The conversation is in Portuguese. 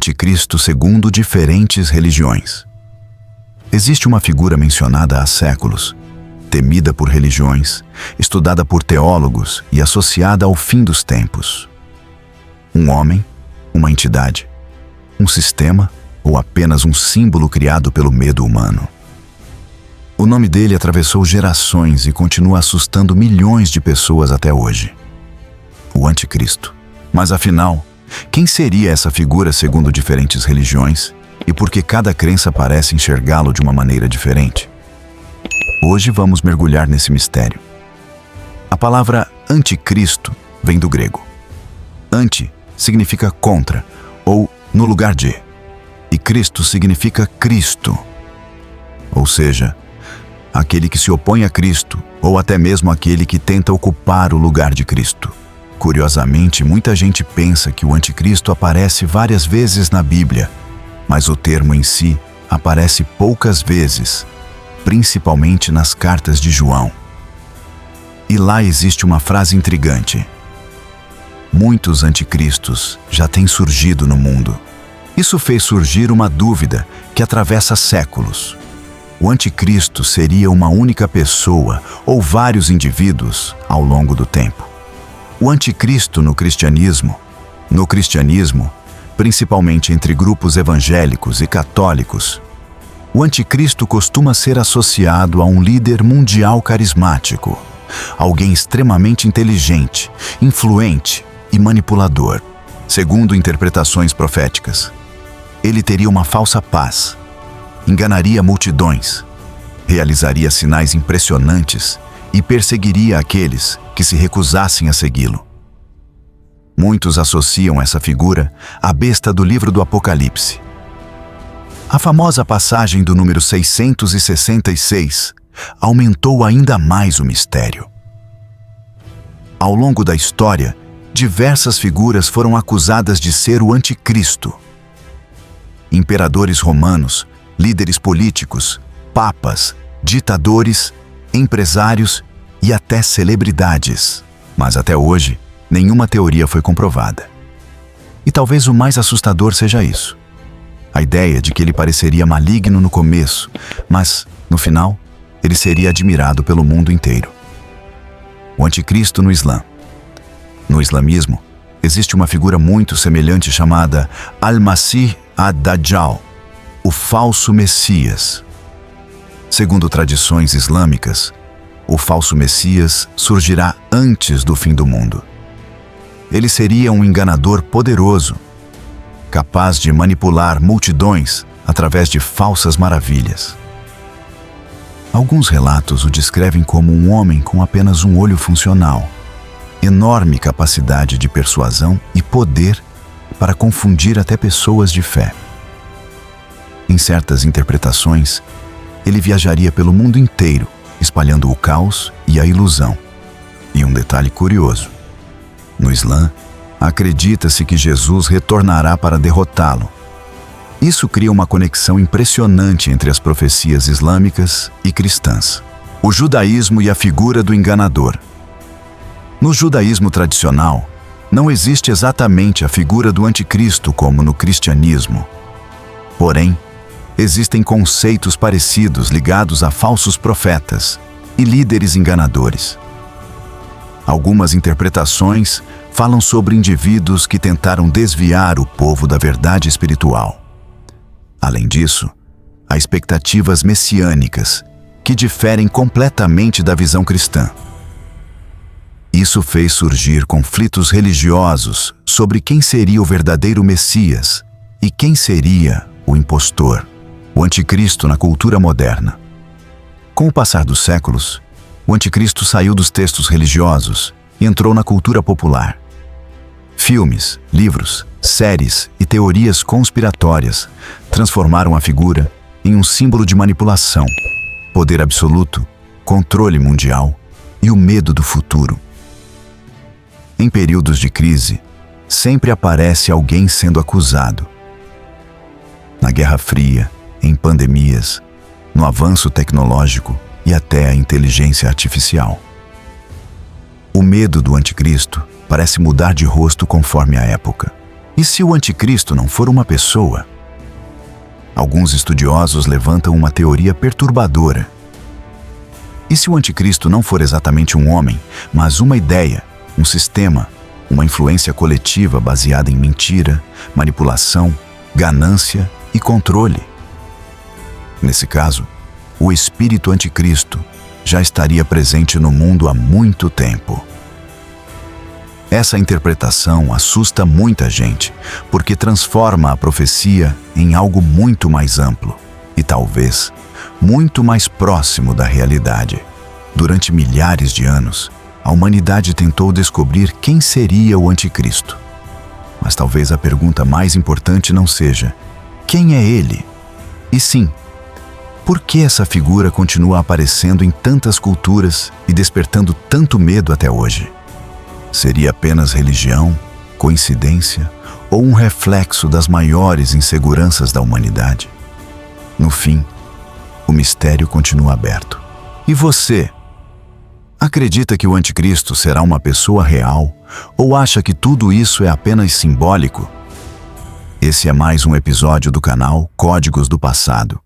anticristo segundo diferentes religiões. Existe uma figura mencionada há séculos, temida por religiões, estudada por teólogos e associada ao fim dos tempos. Um homem, uma entidade, um sistema ou apenas um símbolo criado pelo medo humano. O nome dele atravessou gerações e continua assustando milhões de pessoas até hoje. O Anticristo. Mas afinal, quem seria essa figura segundo diferentes religiões e por que cada crença parece enxergá-lo de uma maneira diferente? Hoje vamos mergulhar nesse mistério. A palavra anticristo vem do grego. Anti significa contra ou no lugar de, e Cristo significa Cristo. Ou seja, aquele que se opõe a Cristo ou até mesmo aquele que tenta ocupar o lugar de Cristo. Curiosamente, muita gente pensa que o anticristo aparece várias vezes na Bíblia, mas o termo em si aparece poucas vezes, principalmente nas cartas de João. E lá existe uma frase intrigante. Muitos anticristos já têm surgido no mundo. Isso fez surgir uma dúvida que atravessa séculos. O anticristo seria uma única pessoa ou vários indivíduos ao longo do tempo? O anticristo no cristianismo, principalmente entre grupos evangélicos e católicos, o anticristo costuma ser associado a um líder mundial carismático, alguém extremamente inteligente, influente e manipulador. Segundo interpretações proféticas, ele teria uma falsa paz, enganaria multidões, realizaria sinais impressionantes e perseguiria aqueles que se recusassem a segui-lo. Muitos associam essa figura à besta do livro do Apocalipse. A famosa passagem do número 666 aumentou ainda mais o mistério. Ao longo da história, diversas figuras foram acusadas de ser o anticristo. Imperadores romanos, líderes políticos, papas, ditadores, empresários e até celebridades. Mas até hoje, nenhuma teoria foi comprovada. E talvez o mais assustador seja isso. A ideia de que ele pareceria maligno no começo, mas, no final, ele seria admirado pelo mundo inteiro. O anticristo no Islã. No islamismo, existe uma figura muito semelhante chamada Al-Masih ad-Dajjal, o falso Messias. Segundo tradições islâmicas, o falso Messias surgirá antes do fim do mundo. Ele seria um enganador poderoso, capaz de manipular multidões através de falsas maravilhas. Alguns relatos o descrevem como um homem com apenas um olho funcional, enorme capacidade de persuasão e poder para confundir até pessoas de fé. Em certas interpretações, ele viajaria pelo mundo inteiro, espalhando o caos e a ilusão. E um detalhe curioso: no Islã, acredita-se que Jesus retornará para derrotá-lo. Isso cria uma conexão impressionante entre as profecias islâmicas e cristãs. O judaísmo e a figura do enganador. No judaísmo tradicional, não existe exatamente a figura do anticristo como no cristianismo. Porém, existem conceitos parecidos ligados a falsos profetas e líderes enganadores. Algumas interpretações falam sobre indivíduos que tentaram desviar o povo da verdade espiritual. Além disso, há expectativas messiânicas que diferem completamente da visão cristã. Isso fez surgir conflitos religiosos sobre quem seria o verdadeiro Messias e quem seria o impostor, o anticristo na cultura moderna. Com o passar dos séculos, o anticristo saiu dos textos religiosos e entrou na cultura popular. Filmes, livros, séries e teorias conspiratórias transformaram a figura em um símbolo de manipulação, poder absoluto, controle mundial e o medo do futuro. Em períodos de crise, sempre aparece alguém sendo acusado. Na Guerra Fria, em pandemias, no avanço tecnológico e até a inteligência artificial. O medo do anticristo parece mudar de rosto conforme a época. E se o anticristo não for uma pessoa? Alguns estudiosos levantam uma teoria perturbadora. E se o anticristo não for exatamente um homem, mas uma ideia, um sistema, uma influência coletiva baseada em mentira, manipulação, ganância e controle? Nesse caso, o espírito anticristo já estaria presente no mundo há muito tempo. Essa interpretação assusta muita gente, porque transforma a profecia em algo muito mais amplo e talvez muito mais próximo da realidade. Durante milhares de anos, a humanidade tentou descobrir quem seria o anticristo. Mas talvez a pergunta mais importante não seja quem é ele? E sim, por que essa figura continua aparecendo em tantas culturas e despertando tanto medo até hoje? Seria apenas religião, coincidência ou um reflexo das maiores inseguranças da humanidade? No fim, o mistério continua aberto. E você? Acredita que o anticristo será uma pessoa real ou acha que tudo isso é apenas simbólico? Esse é mais um episódio do canal Códigos do Passado.